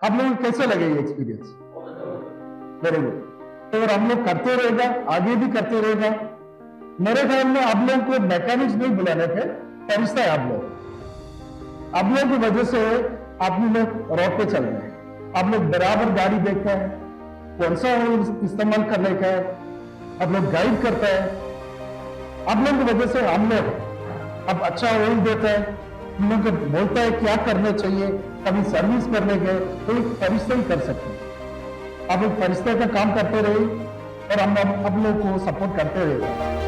आप लोगों को कैसे लगे ये एक्सपीरियंस? Very good. तो अगर हम लोग करते रहेगा, आगे भी करते रहेगा, मेरे ख्याल में आप लोगों को मैकेनिक्स नहीं बुलाने थे, फरिश्ता है आप लोगों की वजह से आप लोग रोड पे चल रहे हैं। आप लोग बराबर गाड़ी देखते हैं, कौन सा ऑयल इस्तेमाल करने का है, आप लोग गाइड करते हैं। आप लोगों की वजह से हम लोग अब अच्छा ऑयल देते हैं, हम लोग को बोलता है क्या करना चाहिए, कभी सर्विस करने गए तो एक फरिश्ता ही कर सकते हैं। आप एक फरिश्ते का काम करते रहिए और हम लोग को सपोर्ट करते रहिए।